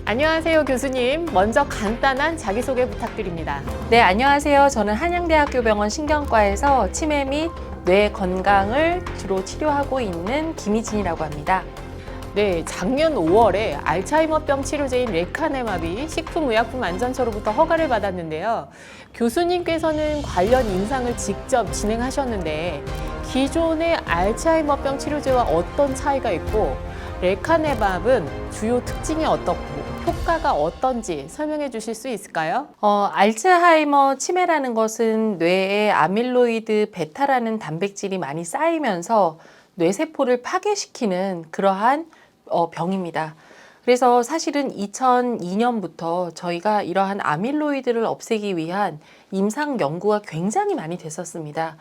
안녕하세요, 교수님. 먼저 간단한 자기소개 부탁드립니다. 네, 안녕하세요. 저는 한양대학교 병원 신경과에서 치매 및 뇌 건강을 주로 치료하고 있는 김희진이라고 합니다. 네, 작년 5월에 알츠하이머병 치료제인 레카네마비 식품의약품안전처로부터 허가를 받았는데요. 교수님께서는 관련 임상을 직접 진행하셨는데 기존의 알츠하이머병 치료제와 어떤 차이가 있고 레카네밥은 주요 특징이 어떻고 효과가 어떤지 설명해 주실 수 있을까요? 알츠하이머 치매라는 것은 뇌에 아밀로이드 베타라는 단백질이 많이 쌓이면서 뇌세포를 파괴시키는 그러한 병입니다. 그래서 사실은 2002년부터 저희가 이러한 아밀로이드를 없애기 위한 임상 연구가 굉장히 많이 됐었습니다.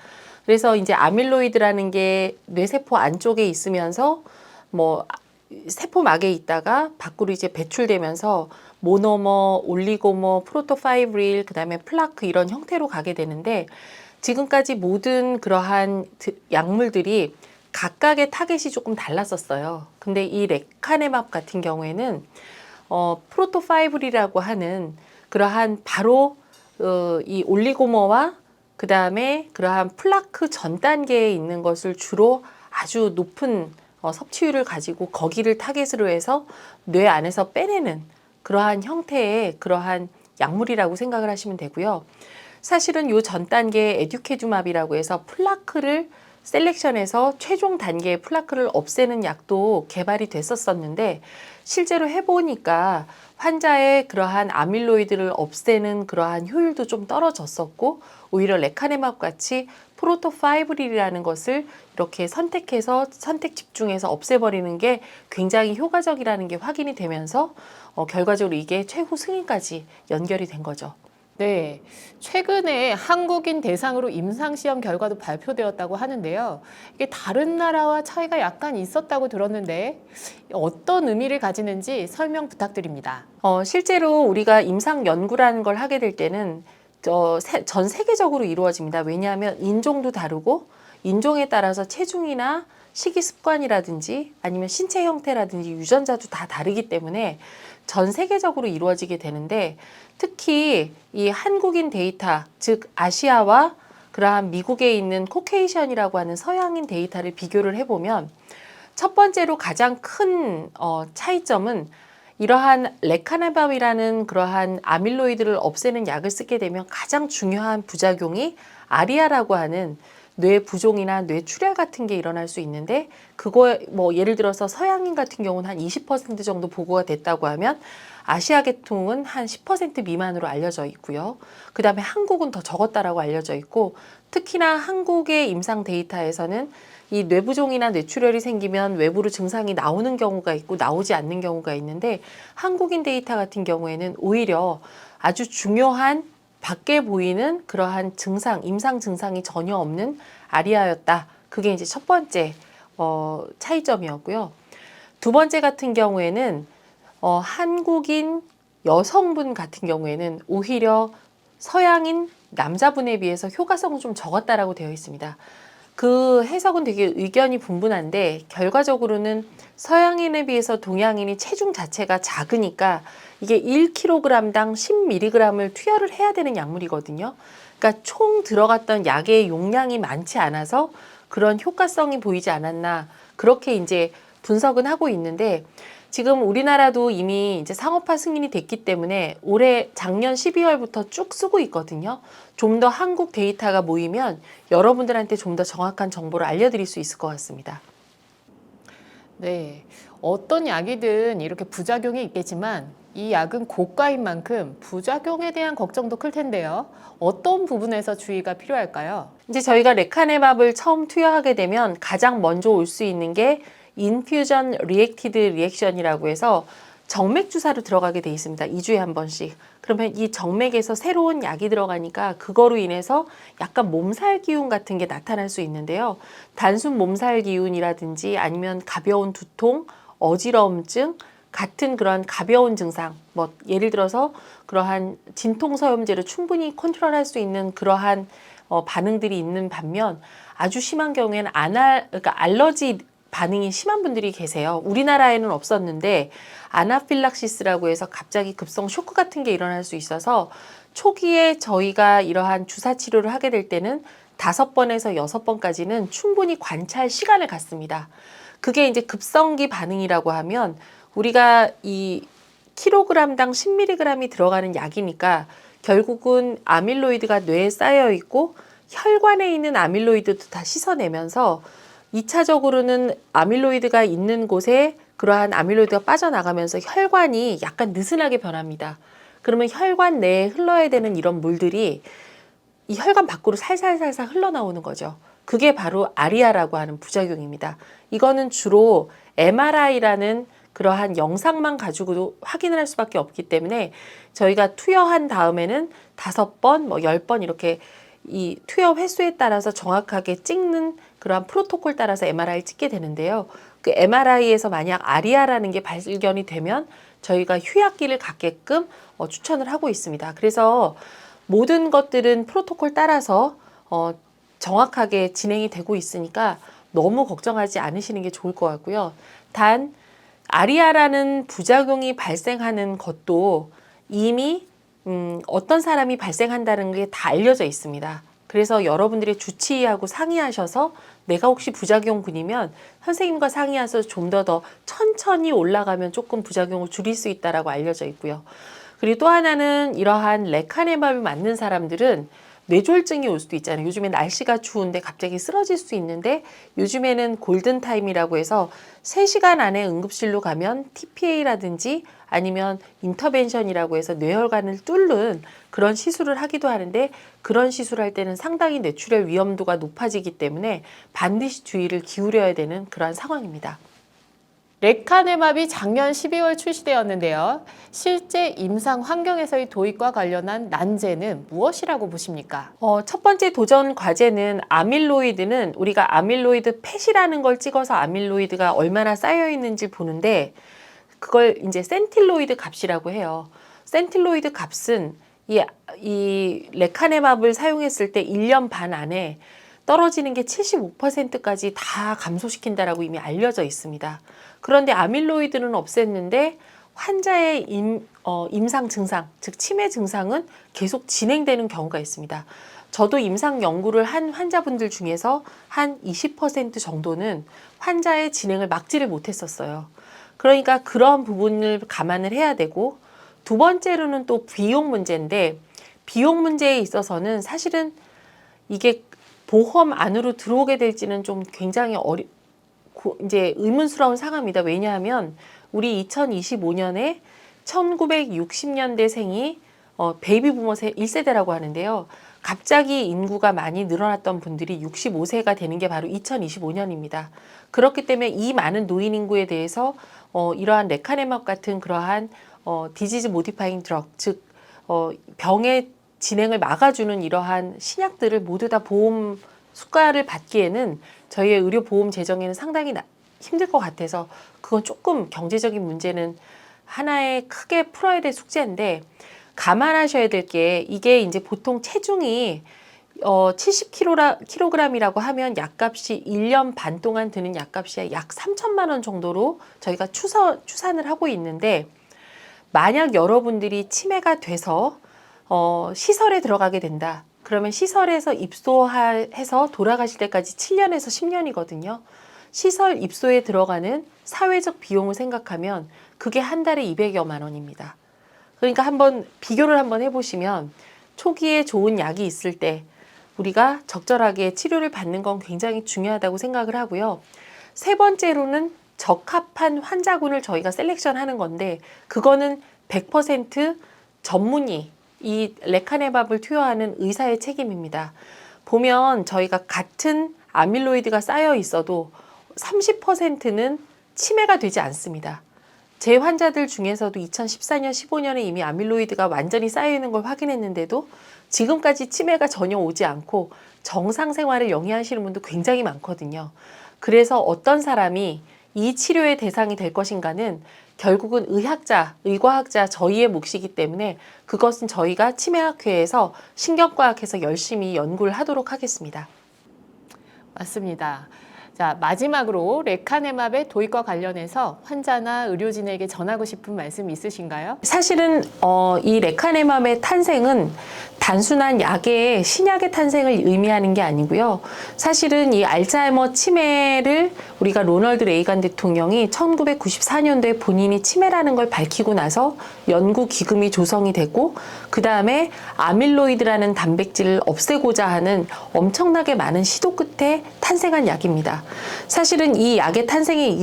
그래서 이제 아밀로이드라는 게 뇌세포 안쪽에 있으면서 세포막에 있다가 밖으로 이제 배출되면서 모노머, 올리고머, 프로토파이브릴, 그다음에 플라크 이런 형태로 가게 되는데 지금까지 모든 그러한 약물들이 각각의 타겟이 조금 달랐었어요. 근데 이 레카네맙 같은 경우에는 프로토파이브릴이라고 하는 그러한 바로 이 올리고머와 그다음에 그러한 플라크 전 단계에 있는 것을 주로 아주 높은 섭취율을 가지고 거기를 타겟으로 해서 뇌 안에서 빼내는 그러한 형태의 그러한 약물이라고 생각을 하시면 되고요. 사실은 요 전 단계 에듀케주맙이라고 해서 플라크를 셀렉션해서 최종 단계의 플라크를 없애는 약도 개발이 됐었었는데 실제로 해보니까 환자의 그러한 아밀로이드를 없애는 그러한 효율도 좀 떨어졌었고 오히려 레카네맙 같이 프로토파이브릴이라는 것을 이렇게 선택해서 선택 집중해서 없애버리는 게 굉장히 효과적이라는 게 확인이 되면서 결과적으로 이게 최후 승인까지 연결이 된 거죠. 네, 최근에 한국인 대상으로 임상시험 결과도 발표되었다고 하는데요. 이게 다른 나라와 차이가 약간 있었다고 들었는데 어떤 의미를 가지는지 설명 부탁드립니다. 실제로 우리가 임상 연구라는 걸 하게 될 때는 전 세계적으로 이루어집니다. 왜냐하면 인종도 다르고 인종에 따라서 체중이나 식이 습관이라든지 아니면 신체 형태라든지 유전자도 다 다르기 때문에 전 세계적으로 이루어지게 되는데 특히 이 한국인 데이터, 즉 아시아와 그러한 미국에 있는 코케이션이라고 하는 서양인 데이터를 비교를 해보면 첫 번째로 가장 큰 차이점은 이러한 레카네밥이라는 그러한 아밀로이드를 없애는 약을 쓰게 되면 가장 중요한 부작용이 아리아라고 하는 뇌 부종이나 뇌 출혈 같은 게 일어날 수 있는데 그거 예를 들어서 서양인 같은 경우는 한 20% 정도 보고가 됐다고 하면 아시아 계통은 한 10% 미만으로 알려져 있고요. 그 다음에 한국은 더 적었다라고 알려져 있고 특히나 한국의 임상 데이터에서는 이 뇌부종이나 뇌출혈이 생기면 외부로 증상이 나오는 경우가 있고 나오지 않는 경우가 있는데 한국인 데이터 같은 경우에는 오히려 아주 중요한 밖에 보이는 그러한 증상, 임상 증상이 전혀 없는 아리아였다. 그게 이제 첫 번째 차이점이었고요. 두 번째 같은 경우에는 한국인 여성분 같은 경우에는 오히려 서양인 남자분에 비해서 효과성은 좀 적었다라고 되어 있습니다. 그 해석은 되게 의견이 분분한데 결과적으로는 서양인에 비해서 동양인이 체중 자체가 작으니까 이게 1kg당 10mg을 투여를 해야 되는 약물이거든요. 그러니까 총 들어갔던 약의 용량이 많지 않아서 그런 효과성이 보이지 않았나 그렇게 이제 분석은 하고 있는데 지금 우리나라도 이미 이제 상업화 승인이 됐기 때문에 올해 작년 12월부터 쭉 쓰고 있거든요. 좀 더 한국 데이터가 모이면 여러분들한테 좀 더 정확한 정보를 알려드릴 수 있을 것 같습니다. 네, 어떤 약이든 이렇게 부작용이 있겠지만 이 약은 고가인 만큼 부작용에 대한 걱정도 클 텐데요. 어떤 부분에서 주의가 필요할까요? 이제 저희가 레카네밥을 처음 투여하게 되면 가장 먼저 올 수 있는 게 인퓨전 리액티드 리액션이라고 해서 정맥 주사로 들어가게 돼 있습니다. 2주에 한 번씩. 그러면 이 정맥에서 새로운 약이 들어가니까 그거로 인해서 약간 몸살 기운 같은 게 나타날 수 있는데요. 단순 몸살 기운이라든지 아니면 가벼운 두통, 어지러움증 같은 그런 가벼운 증상, 예를 들어서 그러한 진통서염제로 충분히 컨트롤할 수 있는 그러한 반응들이 있는 반면 아주 심한 경우에는 그러니까 알러지 반응이 심한 분들이 계세요. 우리나라에는 없었는데 아나필락시스라고 해서 갑자기 급성 쇼크 같은 게 일어날 수 있어서 초기에 저희가 이러한 주사 치료를 하게 될 때는 5번에서 6번까지는 충분히 관찰 시간을 갖습니다. 그게 이제 급성기 반응이라고 하면 우리가 이 킬로그램당 10mg이 들어가는 약이니까 결국은 아밀로이드가 뇌에 쌓여 있고 혈관에 있는 아밀로이드도 다 씻어내면서 2차적으로는 아밀로이드가 있는 곳에 그러한 아밀로이드가 빠져나가면서 혈관이 약간 느슨하게 변합니다. 그러면 혈관 내에 흘러야 되는 이런 물들이 이 혈관 밖으로 살살살살 흘러나오는 거죠. 그게 바로 아리아라고 하는 부작용입니다. 이거는 주로 MRI라는 그러한 영상만 가지고도 확인을 할 수밖에 없기 때문에 저희가 투여한 다음에는 5번, 10번 이렇게 이 투여 횟수에 따라서 정확하게 찍는 그러한 프로토콜 따라서 MRI를 찍게 되는데요. 그 MRI에서 만약 아리아라는 게 발견이 되면 저희가 휴약기를 갖게끔 추천을 하고 있습니다. 그래서 모든 것들은 프로토콜 따라서 정확하게 진행이 되고 있으니까 너무 걱정하지 않으시는 게 좋을 것 같고요. 단 아리아라는 부작용이 발생하는 것도 이미 어떤 사람이 발생한다는 게 다 알려져 있습니다. 그래서 여러분들이 주치의하고 상의하셔서 내가 혹시 부작용군이면 선생님과 상의해서 좀 더 천천히 올라가면 조금 부작용을 줄일 수 있다라고 알려져 있고요. 그리고 또 하나는 이러한 레카네맙을 맞는 사람들은 뇌졸중이 올 수도 있잖아요. 요즘에 날씨가 추운데 갑자기 쓰러질 수 있는데 요즘에는 골든타임이라고 해서 3시간 안에 응급실로 가면 TPA라든지 아니면 인터벤션이라고 해서 뇌혈관을 뚫는 그런 시술을 하기도 하는데 그런 시술을 할 때는 상당히 뇌출혈 위험도가 높아지기 때문에 반드시 주의를 기울여야 되는 그러한 상황입니다. 레카네맙이 작년 12월 출시되었는데요. 실제 임상 환경에서의 도입과 관련한 난제는 무엇이라고 보십니까? 첫 번째 도전 과제는 아밀로이드는 우리가 아밀로이드 펫이라는 걸 찍어서 아밀로이드가 얼마나 쌓여 있는지 보는데 그걸 이제 센틸로이드 값이라고 해요. 센틸로이드 값은 이 레카네맙을 사용했을 때 1년 반 안에 떨어지는 게 75%까지 다 감소시킨다라고 이미 알려져 있습니다. 그런데 아밀로이드는 없앴는데 환자의 임상 증상, 즉 치매 증상은 계속 진행되는 경우가 있습니다. 저도 임상 연구를 한 환자분들 중에서 한 20% 정도는 환자의 진행을 막지를 못했었어요. 그러니까 그런 부분을 감안을 해야 되고 두 번째로는 또 비용 문제인데 비용 문제에 있어서는 사실은 이게 보험 안으로 들어오게 될지는 좀 굉장히 이제 의문스러운 상황입니다. 왜냐하면 우리 2025년에 1960년대생이 베이비 부머 1세대라고 하는데요. 갑자기 인구가 많이 늘어났던 분들이 65세가 되는 게 바로 2025년입니다. 그렇기 때문에 이 많은 노인 인구에 대해서 이러한 레카네맙 같은 그러한 디지즈 모디파잉 드럭, 즉 병의 진행을 막아주는 이러한 신약들을 모두 다 보험 수가를 받기에는 저희의 의료보험 재정에는 상당히 힘들 것 같아서 그건 조금 경제적인 문제는 하나의 크게 풀어야 될 숙제인데 감안하셔야 될 게 이게 이제 보통 체중이 70kg이라고 하면 약값이 1년 반 동안 드는 약값이 약 3천만 원 정도로 저희가 추산을 하고 있는데 만약 여러분들이 치매가 돼서 시설에 들어가게 된다. 그러면 시설에서 입소해서 돌아가실 때까지 7년에서 10년이거든요. 시설 입소에 들어가는 사회적 비용을 생각하면 그게 한 달에 200여만 원입니다. 그러니까 한번 비교를 한번 해보시면 초기에 좋은 약이 있을 때 우리가 적절하게 치료를 받는 건 굉장히 중요하다고 생각을 하고요. 세 번째로는 적합한 환자군을 저희가 셀렉션하는 건데 그거는 100% 전문의 이 레카네맙을 투여하는 의사의 책임입니다. 보면 저희가 같은 아밀로이드가 쌓여 있어도 30%는 치매가 되지 않습니다. 제 환자들 중에서도 2014년, 15년에 이미 아밀로이드가 완전히 쌓여 있는 걸 확인했는데도 지금까지 치매가 전혀 오지 않고 정상 생활을 영위하시는 분도 굉장히 많거든요. 그래서 어떤 사람이 이 치료의 대상이 될 것인가는 결국은 의학자, 의과학자 저희의 몫이기 때문에 그것은 저희가 치매학회에서 신경과학에서 열심히 연구를 하도록 하겠습니다. 맞습니다. 자, 마지막으로 레카네맙의 도입과 관련해서 환자나 의료진에게 전하고 싶은 말씀 있으신가요? 사실은 이 레카네맘의 탄생은 단순한 약의 신약의 탄생을 의미하는 게 아니고요. 사실은 이 알츠하이머 치매를 우리가 로널드 레이간 대통령이 1994년도에 본인이 치매라는 걸 밝히고 나서 연구 기금이 조성이 되고 그 다음에 아밀로이드라는 단백질을 없애고자 하는 엄청나게 많은 시도 끝에 탄생한 약입니다. 사실은 이 약의 탄생이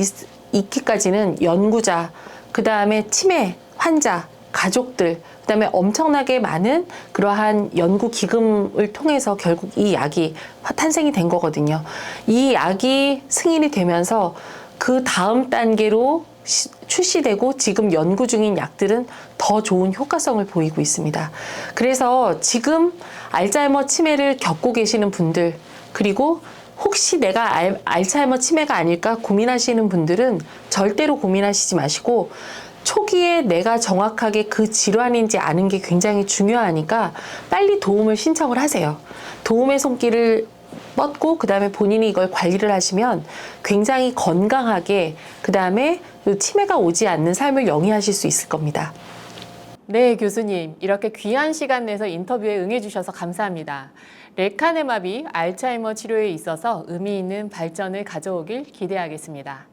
있기까지는 연구자, 그 다음에 치매 환자, 가족들, 그 다음에 엄청나게 많은 그러한 연구 기금을 통해서 결국 이 약이 탄생이 된 거거든요. 이 약이 승인이 되면서 그 다음 단계로 출시되고 지금 연구 중인 약들은 더 좋은 효과성을 보이고 있습니다. 그래서 지금 알츠하이머 치매를 겪고 계시는 분들, 그리고 혹시 내가 알츠하이머 치매가 아닐까 고민하시는 분들은 절대로 고민하시지 마시고 초기에 내가 정확하게 그 질환인지 아는 게 굉장히 중요하니까 빨리 도움을 신청을 하세요. 도움의 손길을 뻗고 그 다음에 본인이 이걸 관리를 하시면 굉장히 건강하게 그 다음에 치매가 오지 않는 삶을 영위하실 수 있을 겁니다. 네, 교수님. 이렇게 귀한 시간 내서 인터뷰에 응해주셔서 감사합니다. 레카네맙이 알츠하이머 치료에 있어서 의미 있는 발전을 가져오길 기대하겠습니다.